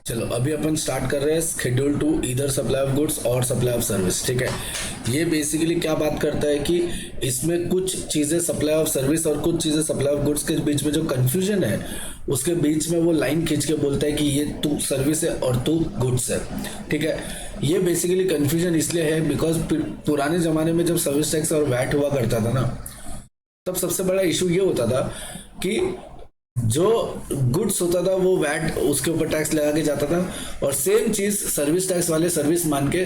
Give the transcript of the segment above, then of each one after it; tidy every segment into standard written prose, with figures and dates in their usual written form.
चलो अभी अपन स्टार्ट कर रहे हैं शेड्यूल टू इधर सप्लाई ऑफ गुड्स और सप्लाई ऑफ सर्विस। ठीक है, ये बेसिकली क्या बात करता है कि इसमें कुछ चीज़ें सप्लाई ऑफ सर्विस और कुछ चीज़ें सप्लाई ऑफ गुड्स के बीच में जो कंफ्यूजन है उसके बीच में वो लाइन खींच के बोलता है कि ये तू सर्विस है और तू गुड्स है। ठीक है, ये बेसिकली कंफ्यूजन इसलिए है बिकॉज पुराने ज़माने में जब सर्विस टैक्स और वैट हुआ करता था ना, तब सबसे बड़ा इशू ये होता था कि जो गुड्स होता था वो वैट उसके ऊपर टैक्स लगा के जाता था और सेम चीज सर्विस टैक्स वाले सर्विस मान के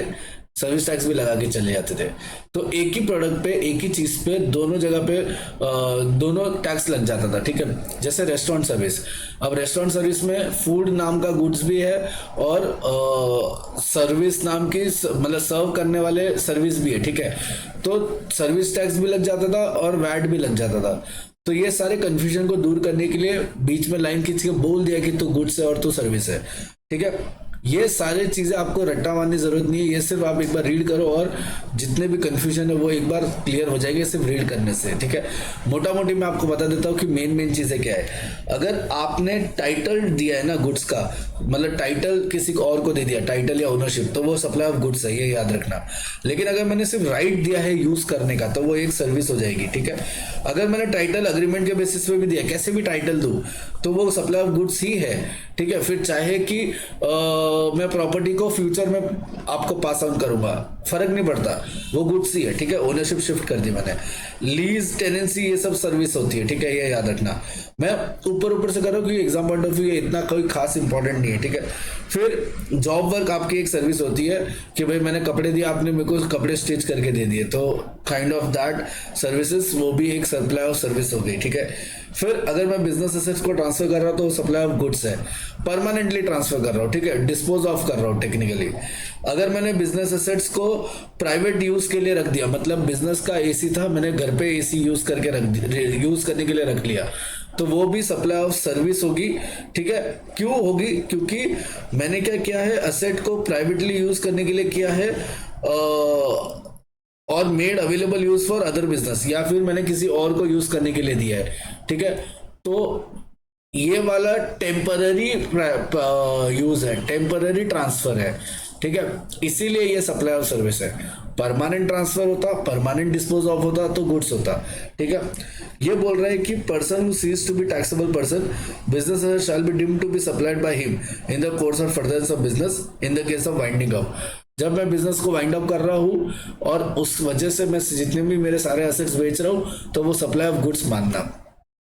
सर्विस टैक्स भी लगा के चले जाते थे। तो एक ही प्रोडक्ट पे एक ही चीज पे दोनों जगह पे दोनों टैक्स लग जाता था। ठीक है, जैसे रेस्टोरेंट सर्विस, अब रेस्टोरेंट सर्विस में फूड नाम का गुड्स भी है और सर्विस नाम की मतलब सर्व करने वाले सर्विस भी है। ठीक है, तो सर्विस टैक्स भी लग जाता था और वैट भी लग जाता था। तो ये सारे कंफ्यूजन को दूर करने के लिए बीच में लाइन खींच के बोल दिया कि तू गुड्स है और तू सर्विस है। ठीक है, ये सारे चीजें आपको रट्टा मारने की जरूरत नहीं है, ये सिर्फ आप एक बार रीड करो और जितने भी कंफ्यूजन है वो एक बार क्लियर हो जाएंगे सिर्फ रीड करने से। ठीक है, मोटा मोटी मैं आपको बता देता हूँ कि मेन चीजें क्या है। अगर आपने टाइटल दिया है ना गुड्स का, मतलब टाइटल किसी और को दे दिया, टाइटल या ओनरशिप, तो वो सप्लाई ऑफ गुड्स है, ये याद रखना। लेकिन अगर मैंने सिर्फ राइट दिया है यूज करने का तो वो एक सर्विस हो जाएगी। ठीक है, अगर मैंने टाइटल अग्रीमेंट के बेसिस पे भी दिया, कैसे भी टाइटल दूं, तो वो सप्लाई ऑफ गुड्स ही है। ठीक है, फिर चाहे कि मैं प्रॉपर्टी को फ्यूचर में आपको पास ऑन करूंगा, फर्क नहीं पड़ता, वो गुड्स ही है। ठीक है, ओनरशिप शिफ्ट कर दी मैंने, लीज टेनेंसी ये सब सर्विस होती है। ठीक है, ये याद रखना। मैं ऊपर से कर रहा हूँ क्योंकि एग्जाम पॉइंट ऑफ व्यू इतना कोई खास इंपॉर्टेंट नहीं है। ठीक है, फिर जॉब वर्क आपकी एक सर्विस होती है कि भाई मैंने कपड़े दिए, आपने मेरे को कपड़े स्टिच करके दे दिए, तो काइंड ऑफ दैट सर्विसेज, वो भी एक सप्लाई ऑफ सर्विस हो गई। ठीक है, फिर अगर मैं बिजनेस एसेट्स को ट्रांसफर कर रहा हूँ तो सप्लाई ऑफ गुड्स है, परमानेंटली ट्रांसफर कर रहा हूँ। ठीक है, डिस्पोज ऑफ कर रहा हूँ टेक्निकली। अगर मैंने बिजनेस एसेट्स को प्राइवेट यूज के लिए रख दिया, मतलब बिजनेस का एसी था, मैंने घर पे एसी यूज करने के लिए रख लिया, तो वो भी सप्लाई ऑफ सर्विस होगी। ठीक है, क्यों होगी? क्योंकि मैंने क्या किया है, असेट को प्राइवेटली यूज करने के लिए किया है और made available use for other business, या फिर मैंने किसी और को यूज करने के लिए दिया है। ठीक है, तो ये वाला टेम्पररी यूज है, टेम्पररी ट्रांसफर है। ठीक है, इसीलिए ये सप्लाई ऑफ सर्विस है। परमानेंट ट्रांसफर होता, परमानेंट डिस्पोज ऑफ होता तो गुड्स होता। ठीक है, ये बोल रहा है कि person who ceases to be taxable person, business shall be deemed to be supplied by him in the course of furtherance of business in the case of winding up. जब मैं बिजनेस को वाइंड अप कर रहा हूँ और उस वजह से मैं जितने भी मेरे सारे एसेट्स बेच रहा हूँ तो वो सप्लाई ऑफ गुड्स मानना।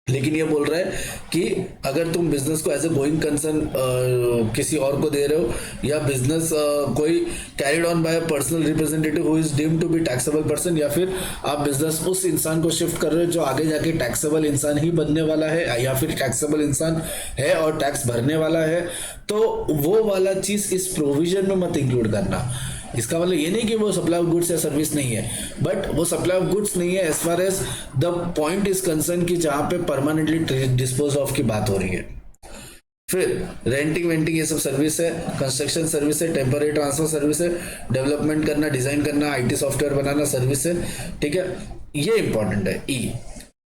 लेकिन ये बोल रहा है कि अगर तुम बिजनेस को एज ए गोइंग कंसर्न किसी और को दे रहे हो, या बिजनेस कोई carried on by personal representative who is deemed to be taxable person, या फिर आप बिजनेस उस इंसान को शिफ्ट कर रहे हो जो आगे जाके टैक्सेबल इंसान ही बनने वाला है या फिर टैक्सेबल इंसान है और टैक्स भरने वाला है, तो वो वाला चीज इस प्रोविजन में मत इंक्लूड करना। इसका मतलब ये नहीं कि वो सप्लाई ऑफ गुड्स या सर्विस नहीं है, बट वो सप्लाई ऑफ गुड्स नहीं है as far as the point is concern कि जहां पे परमानेंटली डिस्पोज ऑफ की बात हो रही है। फिर रेंटिंग वेंटिंग ये सब सर्विस है, कंस्ट्रक्शन सर्विस है, टेम्पररी ट्रांसफर सर्विस है, डेवलपमेंट करना, डिजाइन करना, आईटी सॉफ्टवेयर बनाना सर्विस है। ठीक है, ये इंपॉर्टेंट है। E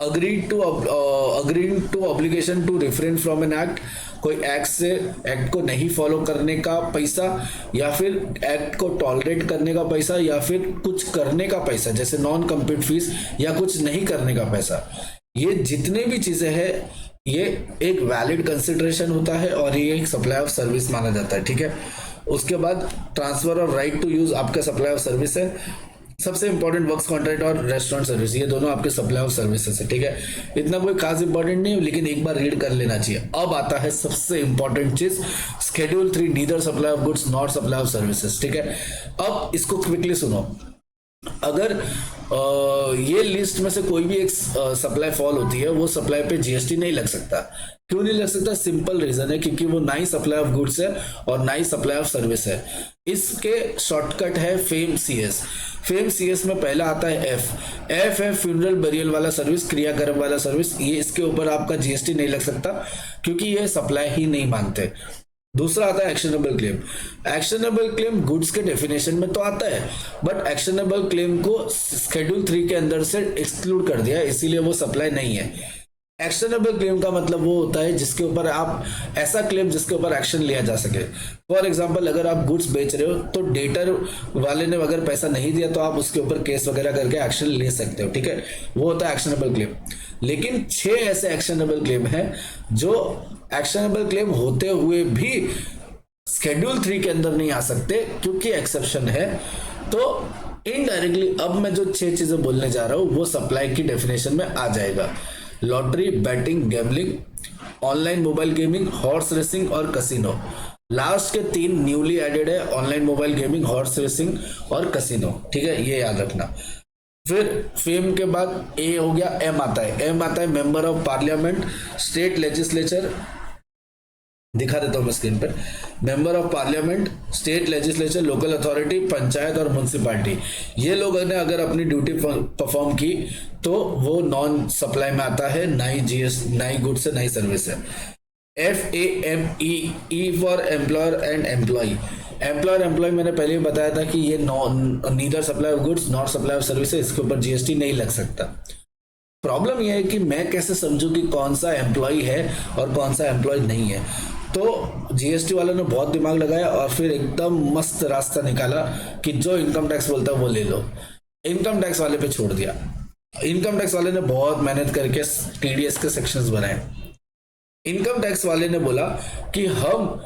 agreed to obligation to refrain from an act, कोई एक्ट को नहीं फॉलो करने का पैसा, या फिर एक्ट को टॉलरेट करने का पैसा, या फिर कुछ करने का पैसा जैसे नॉन कम्पीट फीस या कुछ नहीं करने का पैसा, ये जितने भी चीजें हैं ये एक वैलिड कंसिडरेशन होता है और ये एक सप्लाई ऑफ सर्विस माना जाता है। ठीक है, उसके बाद transfer of right to use आपका सप्लाई ऑफ सर्विस है। सबसे इंपॉर्टेंट वर्क्स कॉन्ट्रैक्ट और रेस्टोरेंट सर्विस, ये दोनों आपके सप्लाई ऑफ सर्विसेज है। ठीक है, इतना कोई खास इंपॉर्टेंट नहीं है लेकिन एक बार रीड कर लेना चाहिए। अब आता है सबसे इंपॉर्टेंट चीज, schedule 3 neither supply of goods not supply of services. ठीक है, अब इसको क्विकली सुनो। अगर ये लिस्ट में से कोई भी एक सप्लाई फॉल होती है, वो सप्लाई पे जीएसटी नहीं लग सकता। क्यों नहीं लग सकता? सिंपल रीजन है, क्योंकि वो ना ही सप्लाई ऑफ गुड्स है और ना ही सप्लाई ऑफ सर्विस है। इसके शॉर्टकट है फेम सीएस। फेम सीएस में पहला आता है एफ है फ्यूनरल बेरियल वाला सर्विस, क्रियाकर्म वाला सर्विस। ये इसके ऊपर आपका जीएसटी नहीं लग सकता क्योंकि ये सप्लाई ही नहीं मानते। दूसरा आता है actionable claim. Actionable claim goods के डेफिनेशन में तो आता है, बट एक्शनेबल क्लेम को शेड्यूल 3 के अंदर से एक्सक्लूड कर दिया, इसीलिए वो सप्लाई नहीं है। एक्शनेबल क्लेम का मतलब वो होता है जिसके ऊपर आप, ऐसा क्लेम जिसके ऊपर एक्शन लिया जा सके। फॉर एग्जांपल, अगर आप गुड्स बेच रहे हो तो डेटर वाले ने अगर पैसा नहीं दिया तो आप उसके ऊपर केस वगैरह करके एक्शन ले सकते हो, ठीक है, वो होता है एक्शनेबल क्लेम। लेकिन 6 ऐसे एक्शनेबल क्लेम हैं जो एक्शनेबल क्लेम होते हुए भी शेड्यूल 3 के अंदर नहीं आ सकते क्योंकि एक्सेप्शन है। तो इनडायरेक्टली अब मैं जो 6 चीजें बोलने जा रहा हूं वो सप्लाई की डेफिनेशन में आ जाएगा। Lottery, batting, gambling, online mobile gaming, horse racing और कसिनो। लास्ट के 3 न्यूली एडेड है, online mobile gaming, horse racing और कसिनो, ठीक है, ये याद रखना। फिर फेम के बाद ए हो गया, एम आता है। एम आता है member of parliament, state legislature, दिखा देता हूं मैं स्क्रीन पर। Member of parliament, state legislature, local authority, panchayat और म्युनिसिपैलिटी, ये लोगों ने अगर अपनी ड्यूटी परफॉर्म की तो वो नॉन सप्लाई में आता है, ना ही जीएस, ना ही गुड्स है, ना ही सर्विस है। FAME, E for employer and employee. Employer employee मैंने पहले ही बताया था कि ये neither supply of goods not supply of services, इसके ऊपर जीएसटी नहीं लग सकता। प्रॉब्लम यह है कि मैं कैसे समझूं कि कौन सा एम्प्लॉय है और कौन सा एम्प्लॉय नहीं है। तो जीएसटी वालों ने बहुत दिमाग लगाया और फिर एकदम मस्त रास्ता निकाला कि जो इनकम टैक्स बोलता है वो ले लो, इनकम टैक्स वाले पे छोड़ दिया। इनकम टैक्स वाले ने बहुत मेहनत करके टीडीएस के सेक्शंस बनाए। इनकम टैक्स वाले ने बोला कि हम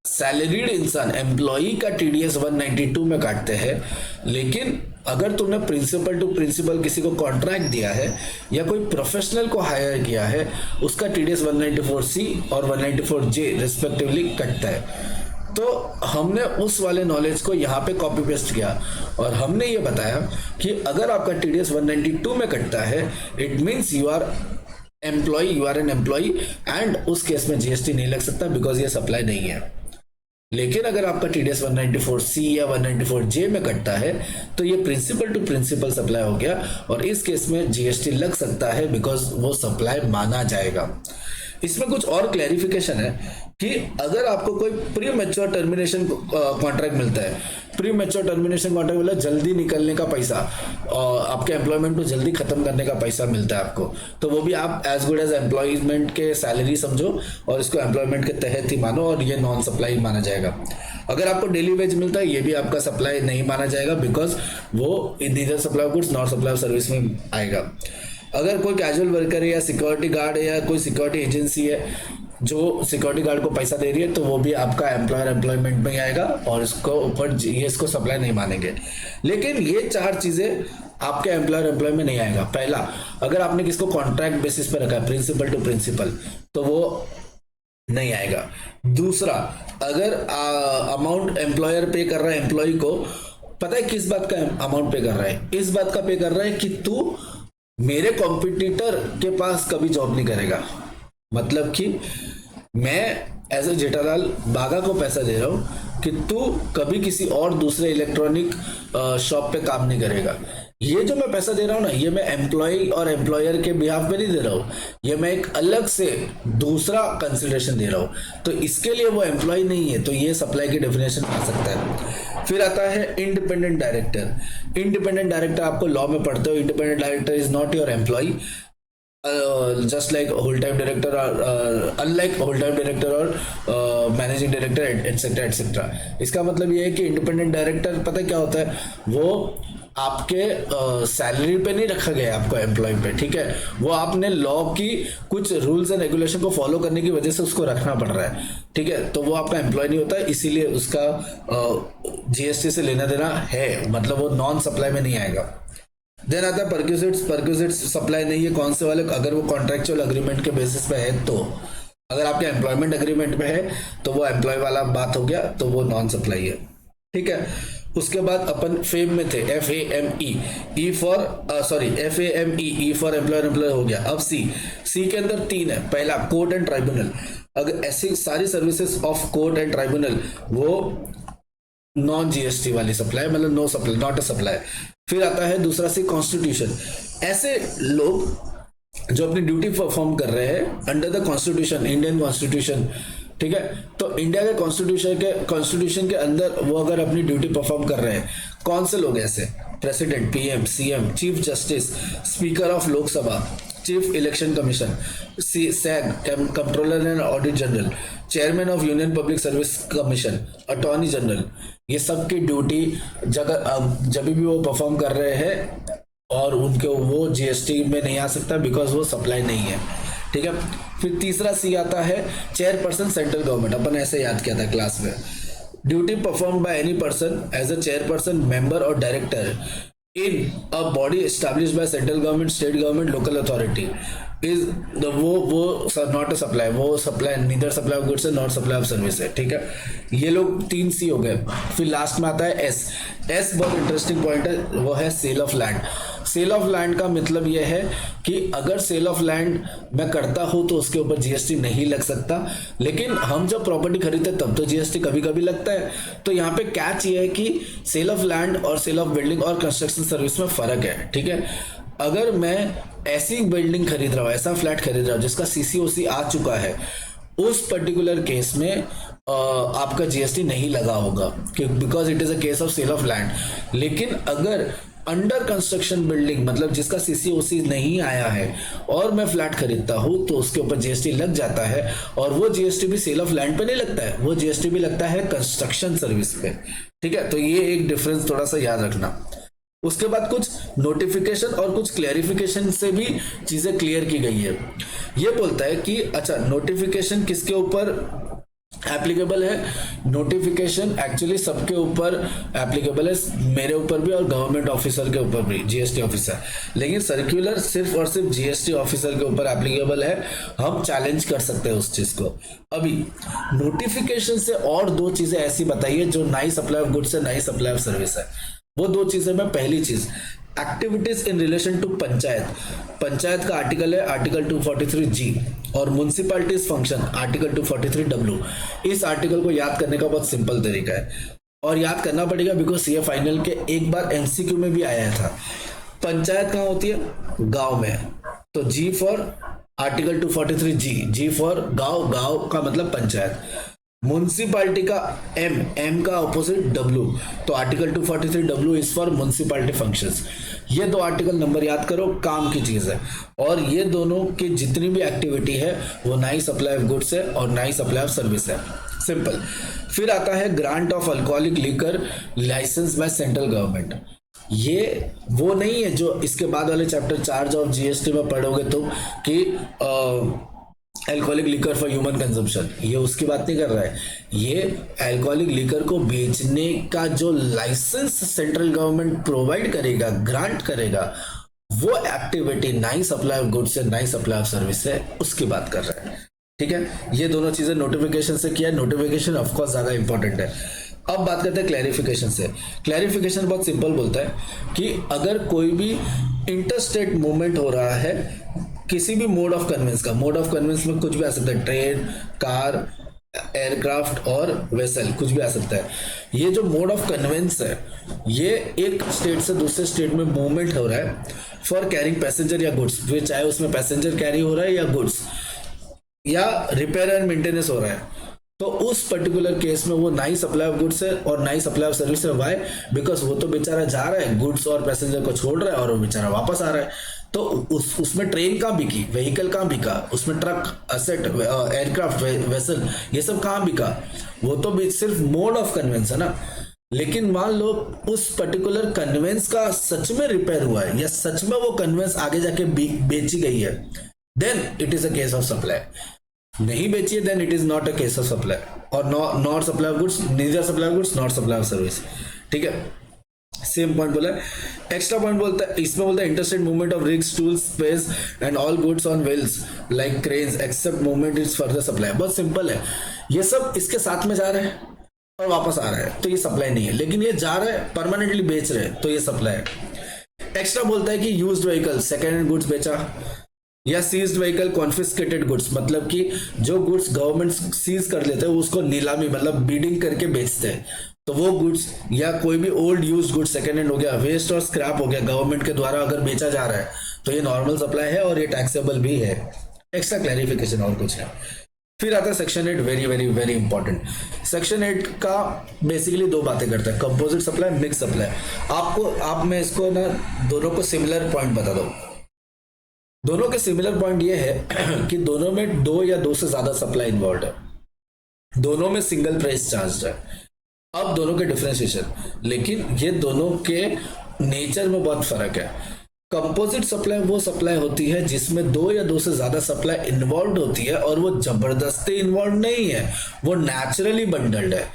सैलरीड इंसान एम्प्लॉई का टीडीएस 192 में काटते हैं, लेकिन अगर तुमने प्रिंसिपल टू प्रिंसिपल किसी को कॉन्ट्रैक्ट दिया है या कोई प्रोफेशनल को हायर किया है, उसका टीडीएस 194C और 194J रिस्पेक्टिवली कटता है। तो हमने उस वाले नॉलेज को यहाँ पे कॉपी पेस्ट किया और हमने ये बताया कि अगर आपका टीडीएस 192 में कटता है, it means you are employee, you are an employee, and उस केस में जीएसटी नहीं लग सकता बिकॉज ये सप्लाई नहीं है। लेकिन अगर आपका टीडीएस 194C या 194J में कटता है तो ये प्रिंसिपल टू प्रिंसिपल सप्लाई हो गया और इस केस में जीएसटी लग सकता है बिकॉज वो सप्लाई माना जाएगा। इसमें कुछ और क्लैरिफिकेशन है कि अगर आपको कोई प्री मैच्योर टर्मिनेशन कॉन्ट्रैक्ट मिलता है, प्री मैच्योर टर्मिनेशन कॉन्ट्रैक्ट मतलब जल्दी निकलने का पैसा और आपके एम्प्लॉयमेंट को जल्दी खत्म करने का पैसा मिलता है आपको, तो वो भी आप एज गुड एज एम्प्लॉयमेंट के सैलरी समझो और इसको एम्प्लॉयमेंट के तहत ही मानो और ये नॉन सप्लाई माना जाएगा। अगर आपको डेली वेज मिलता है ये भी आपका सप्लाई नहीं माना जाएगा बिकॉज वो neither supply of goods not supply of service में आएगा। अगर कोई कैजुअल वर्कर है या सिक्योरिटी गार्ड है या कोई सिक्योरिटी एजेंसी है जो सिक्योरिटी गार्ड को पैसा दे रही है तो वो भी आपका एम्प्लॉयर एम्प्लॉयमेंट में ही आएगा और इसको ऊपर ये इसको सप्लाई नहीं मानेंगे। लेकिन ये 4 चीजें आपके एम्प्लॉयर एम्प्लॉय में नहीं आएगा। पहला, अगर आपने किसको कॉन्ट्रैक्ट बेसिस पे रखा है प्रिंसिपल टू प्रिंसिपल तो वो नहीं आएगा। दूसरा, अगर अमाउंट एम्प्लॉयर पे कर रहा है एम्प्लॉय को, पता है किस बात का अमाउंट पे कर रहा है? इस बात का पे कर रहा है कि तू मेरे कॉम्पिटिटर के पास कभी जॉब नहीं करेगा। मतलब कि मैं एज ए जेठालाल बागा को पैसा दे रहा हूं कि तू कभी किसी और दूसरे इलेक्ट्रॉनिक शॉप पे काम नहीं करेगा। ये जो मैं पैसा दे रहा हूं ना, ये मैं एम्प्लॉय और एम्प्लॉयर के बिहाफ पे नहीं दे रहा हूं, ये मैं एक अलग से दूसरा कंसिडरेशन दे रहा हूं, तो इसके लिए वो एम्प्लॉय नहीं है, तो ये सप्लाई की डेफिनेशन आ सकता है। फिर आता है इंडिपेंडेंट डायरेक्टर। इंडिपेंडेंट डायरेक्टर आपको लॉ में पढ़ते हो, independent director is not your employee just like whole time director or unlike whole time director or managing director etc etc। इसका मतलब ये है कि इंडिपेंडेंट डायरेक्टर पता है क्या होता है, वो आपके सैलरी पे नहीं रखा गया आपको एम्प्लॉय पे, ठीक है, वो आपने लॉ की कुछ रूल्स एंड रेगुलेशन को फॉलो करने की वजह से उसको रखना पड़ रहा है, ठीक है, तो वो आपका एम्प्लॉय नहीं होता है, इसीलिए उसका जीएसटी से लेना देना है, मतलब वो नॉन सप्लाई में नहीं आएगा। देन आता है परक्यूजिट्स सप्लाई नहीं है। कौन से वाले? अगर वो कॉन्ट्रेक्चुअल एग्रीमेंट के बेसिस पे है, तो अगर आपके एम्प्लॉयमेंट एग्रीमेंट पे है तो वो एम्प्लॉय वाला बात हो गया, तो वो नॉन सप्लाई है, ठीक है। उसके बाद अपन फेम में थे, FAME, E for FAME, E for employer employer हो गया। अब सी के अंदर 3 है। पहला, कोर्ट एंड ट्राइब्यूनल। अगर ऐसी सारी services of court and tribunal वो नॉन जीएसटी वाली सप्लाई, मतलब no supply, not a supply. फिर आता है दूसरा से कॉन्स्टिट्यूशन। ऐसे लोग जो अपनी ड्यूटी परफॉर्म कर रहे हैं under the constitution, Indian constitution, ठीक है, तो इंडिया के कॉन्स्टिट्यूशन के अंदर वो अगर अपनी ड्यूटी परफॉर्म कर रहे हैं, कौन से लोग ऐसे? President, PM, CM, chief justice, speaker of Lok Sabha, chief election commission, sag controller and audit general, chairman of union public service commission, attorney general, ये सब की ड्यूटी जब भी वो परफॉर्म कर रहे हैं और उनके वो जीएसटी में नहीं आ सकता बिकॉज वो सप्लाई नहीं है, ठीक है। फिर तीसरा सी आता है चेयरपर्सन सेंट्रल गवर्नमेंट, अपन ऐसे याद किया था क्लास में। Duty perform by any person as a chairperson, member और director in a body established by central government, state government, local authority is the वो नॉट अ सप्लाई, वो supply neither supply of goods है not supply of service है, ठीक है। ये लोग 3 सी हो गए। फिर लास्ट में आता है एस। एस बहुत इंटरेस्टिंग पॉइंट है, वो है sale of land. Sale of land का मतलब ये है कि अगर सेल ऑफ लैंड मैं करता हूं तो उसके ऊपर जीएसटी नहीं लग सकता, लेकिन हम जब प्रॉपर्टी खरीदते तब तो जीएसटी कभी कभी लगता है। तो यहाँ पे कैच ये है कि सेल ऑफ लैंड और सेल ऑफ बिल्डिंग और कंस्ट्रक्शन सर्विस में फर्क है, ठीक है। अगर मैं ऐसी बिल्डिंग खरीद रहा हूँ, ऐसा फ्लैट खरीद रहा हूँ जिसका सीसीओसी आ चुका है, उस पर्टिकुलर केस में आपका जीएसटी नहीं लगा होगा because it is a case of sale of land. लेकिन अगर अंडर कंस्ट्रक्शन बिल्डिंग मतलब जिसका सीसीओसी नहीं आया है और मैं फ्लैट खरीदता हूं तो उसके ऊपर जीएसटी लग जाता है, और वो जीएसटी भी सेल ऑफ लैंड पे नहीं लगता है, वो जीएसटी भी लगता है कंस्ट्रक्शन सर्विस पे, ठीक है। तो ये एक डिफरेंस थोड़ा सा याद रखना। उसके बाद कुछ नोटिफिकेशन और कुछ क्लैरिफिकेशन से भी चीजें क्लियर की गई है। ये बोलता है कि अच्छा नोटिफिकेशन किसके ऊपर एप्लीकेबल है। नोटिफिकेशन एक्चुअली सबके ऊपर एप्लीकेबल है, मेरे ऊपर भी और गवर्नमेंट ऑफिसर के ऊपर भी, जीएसटी ऑफिसर। लेकिन सर्कुलर सिर्फ और सिर्फ जीएसटी ऑफिसर के ऊपर एप्लीकेबल है, हम चैलेंज कर सकते हैं उस चीज को। अभी नोटिफिकेशन से और 2 चीजें ऐसी बताइए जो नई सप्लाई ऑफ गुड्स है, नई सप्लाई ऑफ सर्विस है। वो 2 चीजें में पहली चीज activities in relation to panchayat. Panchayat का आर्टिकल है आर्टिकल 243G और म्युनिसिपैलिटीज फंक्शन आर्टिकल 243W। इस आर्टिकल को याद करने का बहुत सिंपल तरीका है और याद करना पड़ेगा बिकॉज ये फाइनल के एक बार एमसीक्यू में भी आया था। पंचायत कहाँ होती है? गांव में। तो G for article 243G, G for गांव, गांव का मतलब पंचायत। म्युनिसिपैलिटी का M का ऑपोजिट W, तो article 243W is for municipality functions. ये 2 आर्टिकल नंबर याद करो, काम की चीज है। और ये दोनों की जितनी भी एक्टिविटी है वो नई सप्लाई ऑफ गुड्स है और नई सप्लाई ऑफ सर्विस है, सिंपल। फिर आता है grant of alcoholic liquor licence by central government. ये वो नहीं है जो इसके बाद वाले चैप्टर चार्ज ऑफ जीएसटी में पढ़ोगे तुम कि alcoholic liquor for human consumption, ये उसकी बात नहीं कर रहा है। ये अल्कोहलिक लिकर को बेचने का जो लाइसेंस सेंट्रल गवर्नमेंट प्रोवाइड करेगा, ग्रांट करेगा, वो एक्टिविटी नई सप्लाई ऑफ गुड्स है, नई सप्लाई ऑफ सर्विस है, उसकी बात कर रहा है, ठीक है। ये दोनों चीजें नोटिफिकेशन से किया। नोटिफिकेशन ऑफकोर्स ज्यादा इंपॉर्टेंट है। अब बात करते हैं क्लैरिफिकेशन से। क्लैरिफिकेशन बहुत सिंपल बोलता है कि अगर कोई भी इंटरस्टेट मूवमेंट हो रहा है किसी भी मोड ऑफ कन्वेंस का, मोड ऑफ कन्वेंस में कुछ भी आ सकता है, ट्रेन, कार, एयरक्राफ्ट और वेसल, कुछ भी आ सकता है। ये जो मोड ऑफ कन्वेंस है ये एक स्टेट से दूसरे स्टेट में मूवमेंट हो रहा है फॉर कैरिंग पैसेंजर या गुड्स, फिर चाहे उसमें पैसेंजर कैरी हो रहा है या गुड्स या रिपेयर एंड मेंटेनेंस हो रहा है, तो उस पर्टिकुलर केस में वो नई सप्लाई ऑफ गुड्स है और नई सप्लाई ऑफ सर्विस है। वाई? बिकॉज वो तो बेचारा जा रहा है, गुड्स और पैसेंजर को छोड़ रहा है और वो बेचारा वापस आ रहा है। तो उसमें ट्रेन कहाँ बिकी, व्हीकल कहाँ बिका, उसमें ट्रक, असेट, एयरक्राफ्ट, वेसल, ये सब कहाँ बिका? वो तो सिर्फ मोड ऑफ कन्वेंस है ना। लेकिन मान लो उस पर्टिकुलर कन्वेंस का सच में रिपेयर हुआ है या सच में वो कन्वेंस आगे जाके बेची गई है, then it is a case of supply. नहीं बेची है then it is not a case of supply और not supply of goods, neither supply of goods not supply of service, ठीक है। सेम पॉइंट बोला है। एक्स्ट्रा पॉइंट बोलता है, इसमें बोलता है interstate movement of rigs, tools, spares and all goods on wheels like cranes except movement is further supply. बहुत सिंपल है, ये सब इसके साथ में जा रहे हैं और वापस आ रहा है तो ये सप्लाई नहीं है, लेकिन ये जा रहा है परमानेंटली बेच रहे हैं तो ये सप्लाई है। एक्स्ट्रा बोलता है कि used vehicle second hand goods बेचा या सीज्ड व्हीकल कॉन्फिस्केटेड गुड्स, मतलब कि जो गुड्स गवर्नमेंट सीज कर लेते हैं उसको नीलामी मतलब बीडिंग करके बेचते हैं, तो वो गुड्स या कोई भी old used goods second hand हो गया, वेस्ट और स्क्रैप हो गया, गवर्नमेंट के द्वारा अगर बेचा जा रहा है तो ये नॉर्मल सप्लाई है और ये टैक्सेबल भी है। एक्स्ट्रा क्लैरिफिकेशन और कुछ है। फिर आता है section 8, very very very important. Section 8 का बेसिकली 2 बातें करता है, कंपोजिट सप्लाई, मिक्स सप्लाई। मैं इसको ना दोनों को सिमिलर पॉइंट बता दूं। दोनों के सिमिलर पॉइंट ये है कि दोनों में दो या दो से ज्यादा सप्लाई इन्वॉल्व है, दोनों में सिंगल प्राइस चार्ज है। अब दोनों के डिफरेंशिएशन, लेकिन ये दोनों के नेचर में बहुत फर्क है। कंपोजिट सप्लाई वो सप्लाई होती है जिसमें दो या दो से ज्यादा सप्लाई इन्वॉल्व होती है और वो जबरदस्ती इन्वॉल्व नहीं है, वो नेचुरली बंडल्ड है।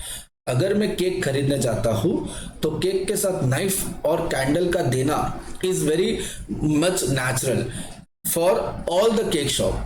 अगर मैं केक खरीदने जाता हूं तो केक के साथ नाइफ और कैंडल का देना is very much natural for all the cake shop.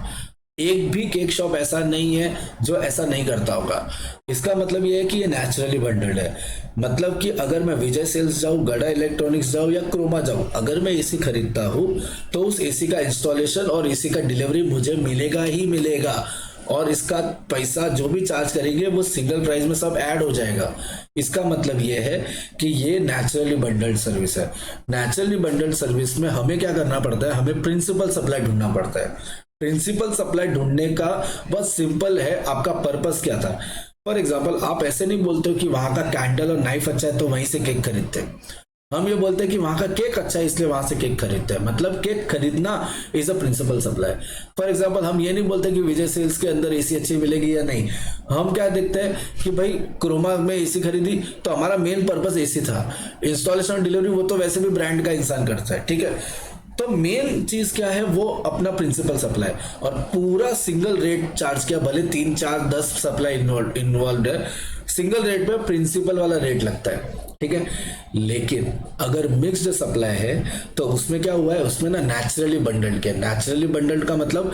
एक भी केक शॉप ऐसा नहीं है जो ऐसा नहीं करता होगा। इसका मतलब ये है कि ये नेचुरली बंडल्ड है। मतलब कि अगर मैं विजय सेल्स जाऊं, गड़ा इलेक्ट्रॉनिक्स जाऊं या क्रोमा जाऊं, अगर मैं एसी खरीदता हूं तो उस एसी का इंस्टॉलेशन और एसी का डिलीवरी मुझे मिलेगा ही मिलेगा, और इसका पैसा जो भी चार्ज करेंगे वो सिंगल प्राइस में सब ऐड हो जाएगा। इसका मतलब ये है कि ये नेचुरली बंडल्ड सर्विस है। नेचुरली बंडल्ड सर्विस में हमें क्या करना पड़ता है, हमें प्रिंसिपल सप्लाई ढूंढना पड़ता है। प्रिंसिपल सप्लाई ढूंढने का बहुत सिंपल है, आपका पर्पस क्या था। फॉर एग्जाम्पल, आप ऐसे नहीं बोलते हो कि वहां का कैंडल और नाइफ अच्छा है तो वहीं से केक खरीदते हैं। हम ये बोलते हैं कि वहां का केक अच्छा है इसलिए वहां से केक खरीदते हैं। मतलब केक खरीदना is a principal supply. For example, हम ये नहीं बोलते कि विजय सेल्स के अंदर एसी अच्छी मिलेगी या नहीं। हम क्या देखते हैं कि भाई क्रोमा में एसी खरीदी तो हमारा मेन पर्पस एसी था, इंस्टॉलेशन और डिलीवरी वो तो वैसे भी ब्रांड का इंसान करता है, ठीक है। तो मेन चीज क्या है, वो अपना प्रिंसिपल सप्लाई, और पूरा सिंगल रेट चार्ज किया, भले 3 4 10 सप्लाई इन्वॉल्व है, सिंगल रेट पे प्रिंसिपल वाला रेट लगता है, ठीक है। लेकिन अगर मिक्स्ड सप्लाई है तो उसमें क्या हुआ है, उसमें ना नेचुरली बंडल्ड किया। नेचुरली बंडल्ड का मतलब,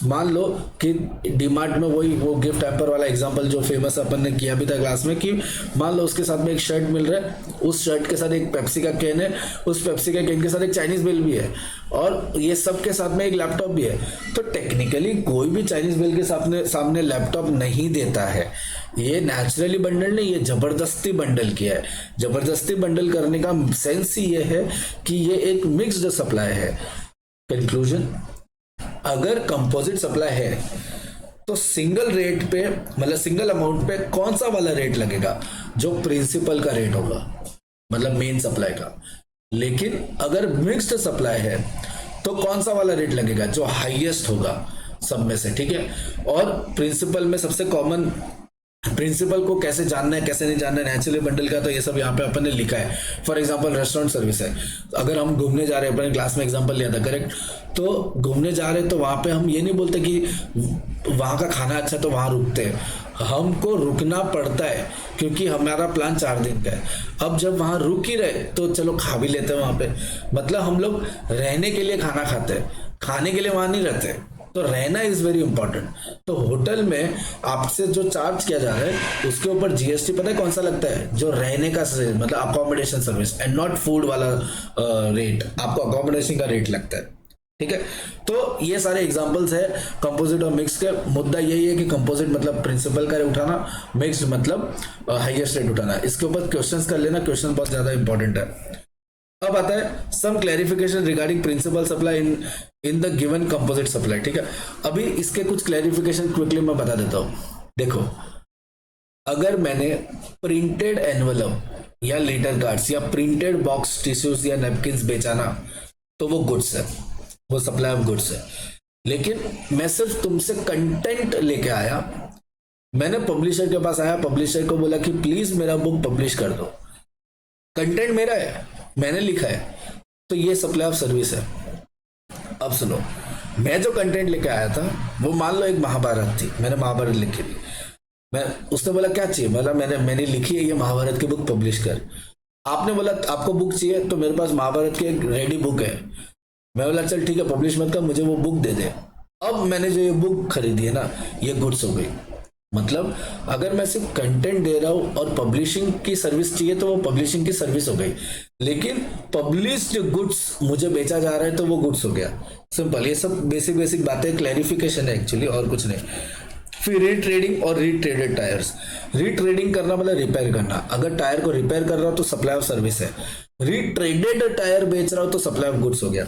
मान लो कि डीमार्ट में वही वो गिफ्ट हैम्पर वाला एग्जांपल जो फेमस अपन ने किया भी था क्लास में, कि मान लो उसके साथ में एक शर्ट मिल रहा है, उस शर्ट के साथ एक पेप्सी का कैन है, उस पेप्सी का कैन के साथ एक चाइनीज बिल भी है, और ये सब के साथ में एक लैपटॉप भी है। तो टेक्निकली कोई भी चाइनीज बिल के सामने लैपटॉप नहीं देता है। ये नेचुरली बंडल नहीं, ये जबरदस्ती बंडल किया है। जबरदस्ती बंडल करने का सेंस ही ये है कि ये एक मिक्स्ड सप्लाई है। कंक्लूजन, अगर कंपोजिट सप्लाई है तो सिंगल रेट पे, मतलब सिंगल अमाउंट पे कौन सा वाला रेट लगेगा, जो प्रिंसिपल का रेट होगा, मतलब मेन सप्लाई का। लेकिन अगर मिक्स्ड सप्लाई है तो कौन सा वाला रेट लगेगा, जो हाईएस्ट होगा सब में से, ठीक है। और प्रिंसिपल में सबसे कॉमन, प्रिंसिपल को कैसे जानना है कैसे नहीं जानना है नेचुरली बंडल का, तो ये सब यहाँ पे अपन ने लिखा है। फॉर एग्जांपल, रेस्टोरेंट सर्विस है, अगर हम घूमने जा रहे हैं, अपने क्लास में एग्जांपल लिया था, करेक्ट। तो घूमने जा रहे हैं तो वहाँ पे हम ये नहीं बोलते कि वहाँ का खाना अच्छा तो वहाँ रुकते हैं, हमको रुकना पड़ता है क्योंकि हमारा प्लान 4 दिन का है। अब जब वहाँ रुक ही रहे तो चलो खा भी लेते हैं वहाँ पे, मतलब हम लोग रहने के लिए खाना खाते हैं, खाने के लिए वहाँ नहीं रहते। तो रहना इज वेरी इंपॉर्टेंट। तो होटल में आपसे जो चार्ज किया जा रहा है उसके ऊपर जीएसटी पता है कौन सा लगता है, जो रहने का, मतलब accommodation service, and not food वाला रेट, आपको अकोमोडेशन का रेट लगता है, ठीक है। तो ये सारे एग्जांपल्स है कंपोजिट और मिक्स के। मुद्दा यही है कि कंपोजिट मतलब प्रिंसिपल का रेट उठाना, मिक्स मतलब हाईएस्ट रेट उठाना। इसके ऊपर क्वेश्चंस कर लेना, क्वेश्चन बहुत ज्यादा इंपॉर्टेंट है। अब आता है some clarification regarding principal supply in the given composite supply, ठीक है। अभी इसके कुछ क्लैरिफिकेशन क्विकली मैं बता देता हूं। देखो, अगर मैंने प्रिंटेड एनवलप या लेटर कार्ड्स या प्रिंटेड बॉक्स टिश्यूज या नैपकिन्स बेचाना तो वो गुड्स है, वो सप्लाई ऑफ गुड्स है। लेकिन मैं सिर्फ तुमसे कंटेंट लेके आया, मैंने पब्लिशर के पास आया, पब्लिशर को बोला कि प्लीज मेरा बुक पब्लिश कर दो, कंटेंट मेरा है, मैंने लिखा है, तो ये सप्लाई ऑफ सर्विस है। अब सुनो, मैं जो कंटेंट लेके आया था वो मान लो एक महाभारत थी, मैंने महाभारत लिखी थी, मैं, उसने बोला क्या चाहिए, मतलब मैंने लिखी है ये महाभारत की बुक पब्लिश कर। आपने बोला आपको बुक चाहिए, तो मेरे पास महाभारत की एक रेडी बुक है, मैं बोला चल ठीक है पब्लिश मत कर, मुझे वो बुक दे दे। अब मैंने जो ये बुक खरीदी है ना, ये गुड्स हो गई। मतलब अगर मैं सिर्फ कंटेंट दे रहा हूं और पब्लिशिंग की सर्विस चाहिए तो वो पब्लिशिंग की सर्विस हो गई, लेकिन पब्लिश्ड गुड्स मुझे बेचा जा रहा है तो वो गुड्स हो गया। सिंपल, ये सब बेसिक बातें, क्लैरिफिकेशन है एक्चुअली, और कुछ नहीं। फिर रीट्रेडिंग और रीट्रेडेड टायर्स। रीट्रेडिंग करना मतलब रिपेयर करना, अगर टायर को रिपेयर कर रहा हो तो सप्लाई ऑफ सर्विस है। रीट्रेडेड टायर बेच रहा हो तो सप्लाई ऑफ गुड्स हो गया,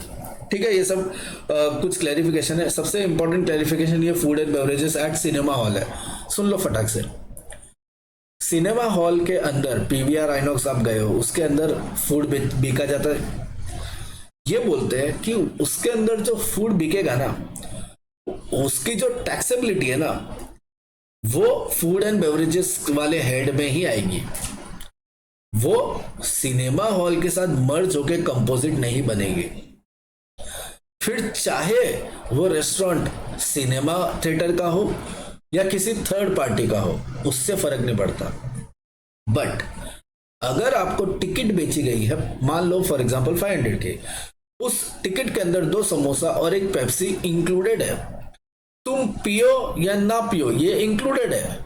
ठीक है। ये सब कुछ क्लैरिफिकेशन है। सबसे इंपॉर्टेंट क्लैरिफिकेशन ये food and beverages eight cinema hall है, सुन लो फटाक से। सिनेमा हॉल के अंदर पीवीआर आइनॉक्स आप गए हो, उसके अंदर फूड बिका जाता है, ये बोलते हैं कि उसके अंदर जो फूड बिकेगा ना, उसकी जो टैक्सेबिलिटी है ना, वो फूड एंड बेवरेजेस वाले हेड में ही आएगी। वो सिनेमा हॉल के साथ मर्ज होके कंपोजिट नहीं बनेगी। फिर चाहे वो रेस्टोरेंट सिनेमा थिएटर का हो या किसी थर्ड पार्टी का हो, उससे फर्क नहीं पड़ता। बट अगर आपको टिकट बेची गई है, मान लो फॉर एग्जांपल 500 के, उस टिकट के अंदर 2 समोसा और एक पेप्सी इंक्लूडेड है, तुम पियो या ना पियो ये इंक्लूडेड है,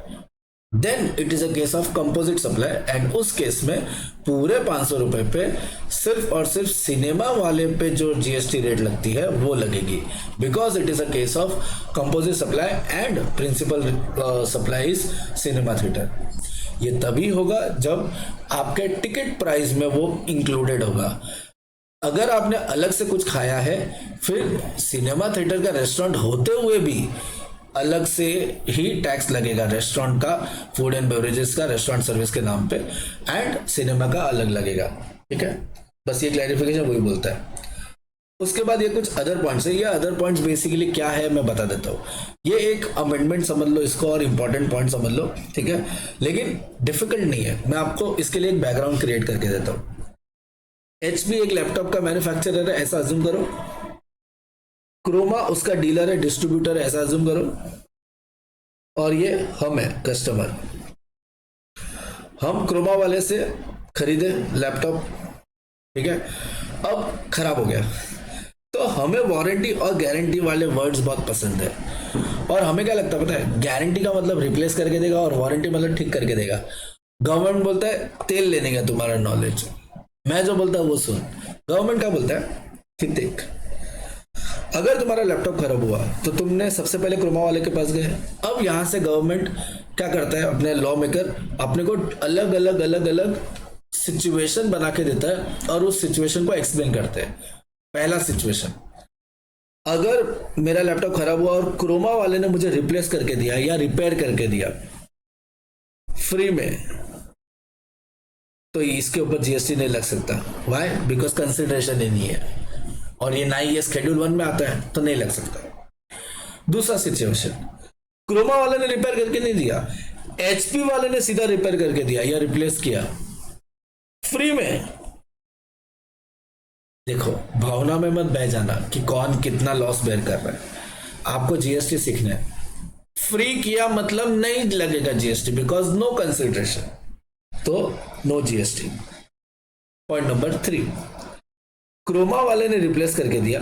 then it is a case of composite supply. And उस केस में पूरे 500 रुपए पे सिर्फ और सिर्फ सिनेमा वाले पे जो जीएसटी रेट लगती है वो लगेगी, because it is a case of composite supply and principal supply is cinema theatre. ये तभी होगा जब आपके टिकट प्राइस में वो इंक्लूडेड होगा। अगर आपने अलग से कुछ खाया है, फिर सिनेमा थिएटर का रेस्टोरेंट होते हुए भी अलग से ही टैक्स लगेगा रेस्टोरेंट का, फूड एंड बेवरेजेस का, रेस्टोरेंट सर्विस के नाम पे, एंड सिनेमा का अलग लगेगा। ठीक है, बस ये क्लैरिफिकेशन वही बोलता है। उसके बाद ये कुछ अदर पॉइंट्स है। ये अदर पॉइंट्स बेसिकली क्या है मैं बता देता हूँ। ये एक अमेंडमेंट समझ लो इसको और इंपॉर्टेंट पॉइंट समझ लो, ठीक है, लेकिन डिफिकल्ट नहीं है। मैं आपको इसके लिए एक बैकग्राउंड क्रिएट करके देता हूँ। HP एक लैपटॉप का मैन्युफैक्चरर है, ऐसा अज्यूम करो। क्रोमा उसका डीलर है, डिस्ट्रीब्यूटर है, ऐसा अज्यूम करो। और ये हम है कस्टमर। हम क्रोमा वाले से खरीदे लैपटॉप, ठीक है, अब खराब हो गया, तो हमें वारंटी और गारंटी वाले वर्ड्स बहुत पसंद है। और हमें क्या लगता है पता है, गारंटी का मतलब रिप्लेस करके देगा और वारंटी मतलब ठीक करके देगा। गवर्नमेंट बोलता है तेल लेने का तुम्हारा नॉलेज, मैं जो बोलता हूँ वो सुन। गवर्नमेंट क्या बोलता है कि देख, अगर तुम्हारा लैपटॉप खराब हुआ तो तुमने सबसे पहले क्रोमा वाले के पास गए। अब यहां से गवर्नमेंट क्या करता है, अपने लॉ मेकर अपने को अलग अलग सिचुएशन बना के देता है और उस सिचुएशन को एक्सप्लेन करते हैं। पहला सिचुएशन, अगर मेरा लैपटॉप खराब हुआ और क्रोमा वाले ने मुझे रिप्लेस करके दिया या रिपेयर करके दिया फ्री में, तो इसके ऊपर जीएसटी नहीं लग सकता। व्हाई? बिकॉज कंसिडरेशन ही नहीं है और ये ना ही ये शेड्यूल 1 में आता है, तो नहीं लग सकता। दूसरा सिचुएशन, क्रोमा वाले ने रिपेयर करके नहीं दिया, एचपी वाले ने सीधा रिपेयर करके दिया या रिप्लेस किया फ्री में। देखो, भावना में मत बह जाना कि कौन कितना लॉस बेयर कर रहा है, आपको जीएसटी सीखना है। फ्री किया मतलब नहीं लगेगा जीएसटी, बिकॉज नो कंसिडरेशन, तो no GST. Point number 3, Croma वाले ने रिप्लेस करके दिया,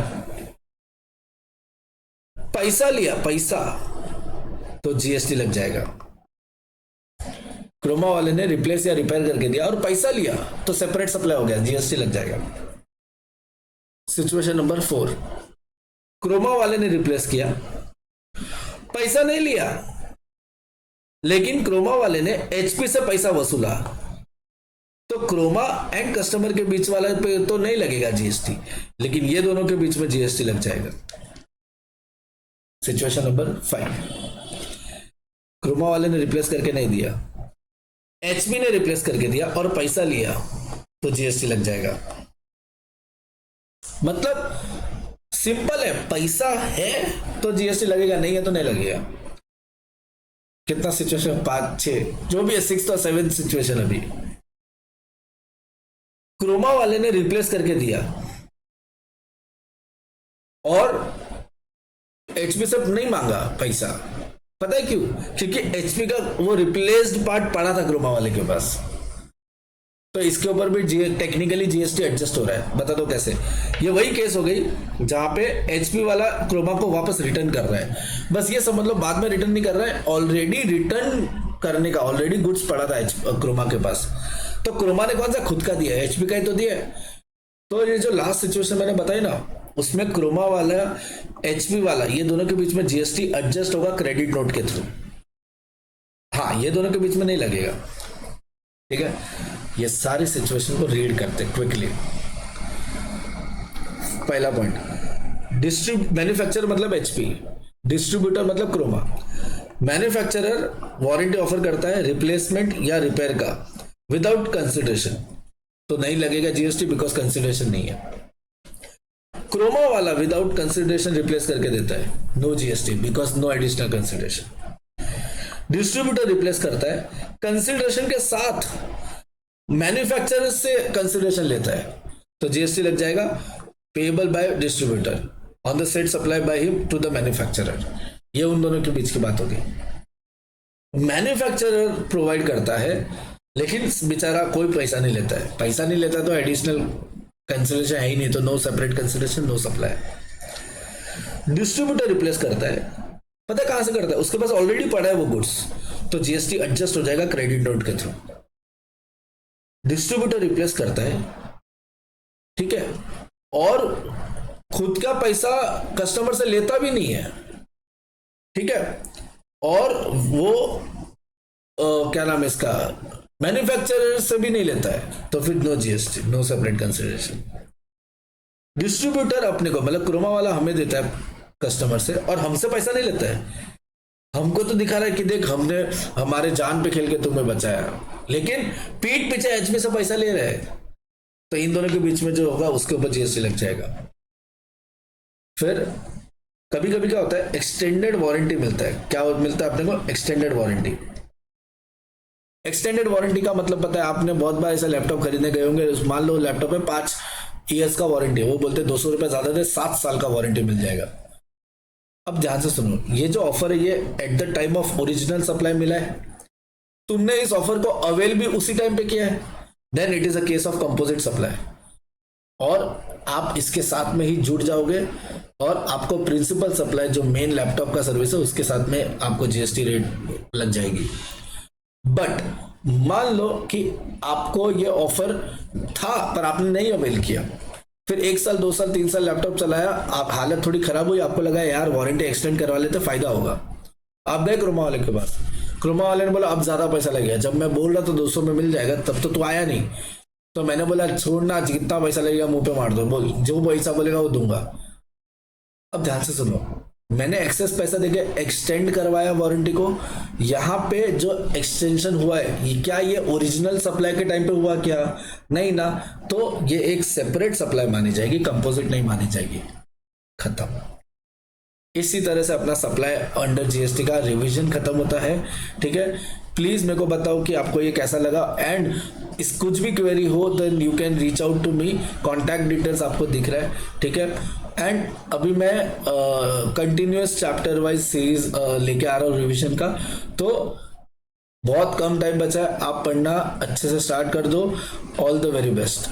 पैसा लिया, पैसा, तो जीएसटी लग जाएगा। क्रोमा वाले ने रिप्लेस या रिपेयर करके दिया और पैसा लिया, तो सेपरेट सप्लाई हो गया, जीएसटी लग जाएगा। सिचुएशन नंबर 4, क्रोमा वाले ने रिप्लेस किया, पैसा नहीं लिया, लेकिन क्रोमा वाले ने एचपी से पैसा वसूला, तो क्रोमा एंड कस्टमर के बीच वाले पे तो नहीं लगेगा जीएसटी, लेकिन ये दोनों के बीच में जीएसटी लग जाएगा। सिचुएशन नंबर 5, क्रोमा वाले ने रिप्लेस करके नहीं दिया, एचपी ने रिप्लेस करके दिया और पैसा लिया, तो जीएसटी लग जाएगा। मतलब सिंपल है, पैसा है तो जीएसटी लगेगा, नहीं है तो नहीं लगेगा। कितना सिचुएशन, 5 6 जो भी है, 6th और 7th सिचुएशन। अभी क्रोमा वाले ने रिप्लेस करके दिया और एचपी से नहीं मांगा पैसा। पता है क्यों? क्योंकि एचपी का वो रिप्लेस्ड पार्ट पड़ा था क्रोमा वाले के पास, तो इसके ऊपर भी टेक्निकली जीएसटी एडजस्ट हो रहा है। बता दो कैसे। ये वही केस हो गई जहां पे एचपी वाला क्रोमा को वापस रिटर्न कर रहा है। बस ये समझ लो, बाद में रिटर्न नहीं कर रहा है, ऑलरेडी रिटर्न करने का ऑलरेडी गुड्स पड़ा था क्रोमा के पास, तो क्रोमा ने कौन सा खुद का दिया, एचपी का ही तो दिया। तो ये जो लास्ट सिचुएशन मैंने बताई ना, उसमें क्रोमा वाला एचपी वाला, ये दोनों के बीच में जीएसटी एडजस्ट होगा क्रेडिट नोट के थ्रू। हाँ, ये दोनों के बीच में नहीं लगेगा। ठीक है, ये सारी सिचुएशन को रीड करते क्विकली। पहला पॉइंट, मैन्युफैक्चरर मतलब एचपी, डिस्ट्रीब्यूटर मतलब क्रोमा। मैन्युफैक्चरर वारंटी ऑफर करता है रिप्लेसमेंट या रिपेयर का विदाउट कंसिडरेशन, तो नहीं लगेगा जीएसटी, बिकॉज कंसिडरेशन नहीं है। क्रोमा वाला विदाउट कंसिडरेशन रिप्लेस करके देता है, no GST because no additional consideration. Distributor replace करता है, कंसिडरेशन के साथ मैन्युफैक्चरर से कंसिडरेशन लेता है, तो जीएसटी लग जाएगा payable by distributor on the set supply by him to the manufacturer. ये उन दोनों के बीच की बात होगी। मैन्युफैक्चरर प्रोवाइड करता है लेकिन बेचारा कोई पैसा नहीं लेता है, पैसा नहीं लेता तो एडिशनल कंसिडरेशन है ही नहीं, तो no separate consideration, no supply. Distributor replace करता है, पता है कहां से करता है, उसके पास ऑलरेडी पड़ा है वो गुड्स, तो जीएसटी एडजस्ट हो जाएगा क्रेडिट नोट के थ्रू। डिस्ट्रीब्यूटर रिप्लेस करता है, ठीक है, और खुद का पैसा कस्टमर से लेता भी नहीं है, ठीक है, और वो क्या नाम है इसका, मैन्युफैक्चरर से भी नहीं लेता है, तो फिर no GST, no separate consideration. Distributor अपने को मतलब क्रोमा वाला हमें देता है कस्टमर से और हमसे पैसा नहीं लेता है, हमको तो दिखा रहा है कि देख हमने हमारे जान पे खेल के तुम्हें बचाया, लेकिन पीठ पीछे एचपी से पैसा ले रहे हैं, तो इन दोनों के बीच में जो होगा उसके ऊपर जीएसटी लग जाएगा। फिर कभी कभी क्या होता है, एक्सटेंडेड वारंटी मिलता है। क्या मिलता है अपने को, एक्सटेंडेड वारंटी। एक्सटेंडेड वारंटी का मतलब पता है, आपने बहुत बार ऐसा लैपटॉप खरीदने गए होंगे, मान लो लैपटॉप में 5 ईयर्स का वारंटी है, वो बोलते हैं 200 रुपए ज्यादा दे 7 साल का वारंटी मिल जाएगा। अब ध्यान से सुनो, ये जो ऑफर है ये at the time of original supply मिला है, तुमने इस ऑफर को अवेल भी उसी टाइम पे किया है, then it is a case of composite supply, और आप इसके साथ में ही जुड़ जाओगे और आपको प्रिंसिपल सप्लाई जो मेन लैपटॉप का सर्विस है उसके साथ में आपको जीएसटी रेट लग जाएगी। बट मान लो कि आपको ये ऑफर था पर आपने नहीं अवेल किया, फिर 1 साल 2 साल 3 साल लैपटॉप चलाया, आप हालत थोड़ी खराब हुई, आपको लगा यार वारंटी एक्सटेंड करवा लेते फायदा होगा, आप गए क्रोमा वाले के पास, क्रोमा वाले ने बोला अब ज्यादा पैसा लगेगा, जब मैं बोल रहा था 200 में मिल जाएगा तब तो तू आया नहीं, तो मैंने बोला छोड़ना, जितना पैसा लगेगा मुंह पे मार दो, बोल जो पैसा बोलेगा वो दूंगा। अब ध्यान से सुनो, मैंने एक्सेस पैसा देके एक्सटेंड करवाया वारंटी को, यहाँ पे जो एक्सटेंशन हुआ है ये क्या ये ओरिजिनल सप्लाई के टाइम पे हुआ क्या, नहीं ना, तो ये एक सेपरेट सप्लाई मानी जाएगी, कंपोजिट नहीं मानी जाएगी, खत्म। इसी तरह से अपना सप्लाई अंडर जीएसटी का रिवीजन खत्म होता है, ठीक है। प्लीज मेरे को बताओ कि आपको ये कैसा लगा, एंड इस कुछ भी क्वेरी हो then you can reach out to me, contact details आपको दिख रहा है, ठीक है। एंड अभी मैं कंटिन्यूअस चैप्टर वाइज सीरीज लेके आ रहा हूँ रिवीजन का, तो बहुत कम टाइम बचा है, आप पढ़ना अच्छे से स्टार्ट कर दो। All the very best.